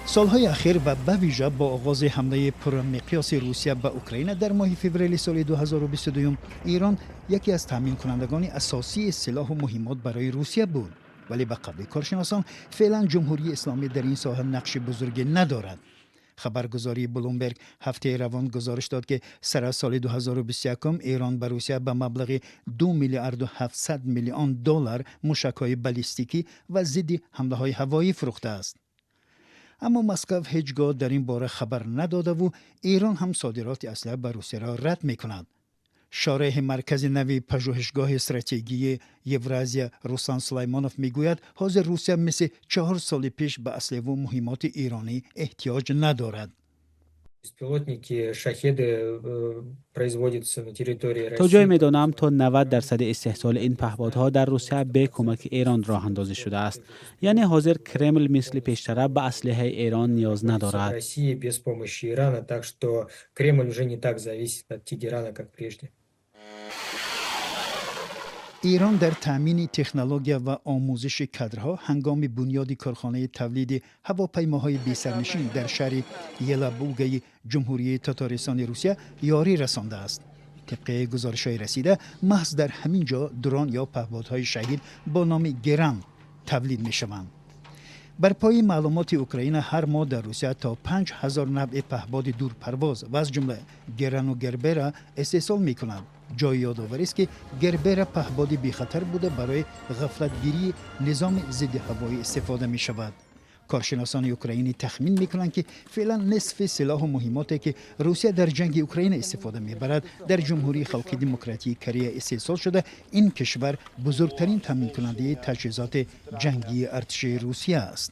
سالهای اخیر و به ویژه با آغاز حمله پرمقیاس روسیه به اوکراین در ماه فوریه سال 2022 ایران یکی از تامین کنندگان اساسی سلاح و مهمات برای روسیه بود، ولی به قول کارشناسان فعلا جمهوری اسلامی در این ساحه نقش بزرگی ندارد. خبرگزاری بلومبرگ هفته روان گزارش داد که سر از سال 2021 ایران به روسیه به مبلغ 2 میلیارد و 700 میلیون دلار موشک‌های بالیستیکی و ضد حمله‌های هوایی فروخته است. اما مسکو هیچگاه در این باره خبر نداده و ایران هم صادرات اسلحه به روسیه را رد می‌کند. شارح مرکز نوی پژوهشگاه استراتژی یورازیا روسان سلیمانوف میگوید حاضر روسیه مثل 4 سال پیش به اسلحه و مهمات ایرانی احتیاج ندارد. تا جای میدانم تا 90% استحصال این پهپادها در روسیه به کمک ایران راه اندازی شده است. یعنی حاضر کرمل مثل پیشتر به اسلحه ایران نیاز ندارد. ایران در تامین تکنولوژی و آموزش کادرها هنگام بنیاد کارخانه تولید هواپیماهای بی‌سرنشین در شهر یلابوگای جمهوری تاتارستان روسیه یاری رسانده است. طبق گزارش‌های رسیده محض در همین جا درون یا پهپادهای شهید با نام گران تولید می‌شوند. بر پای معلومات اوکراین هر ماه در روسیه تا 5000 نوع پهپاد دورپرواز و از جمله گران و گربه استحصال می‌کنند. جای یادآوری است که گربه پهپاد بی‌خطر بوده برای غفلتگیری نظام ضد هوایی استفاده می‌شود. کارشناسان اوکراینی تخمین می‌کنند که فعلا نصف سلاح و مهماتی که روسیه در جنگ اوکراین استفاده می‌برد در جمهوری خلقی دموکراتیک کره استحصال شده. این کشور بزرگترین تامین کننده تجهیزات جنگی ارتش روسیه است.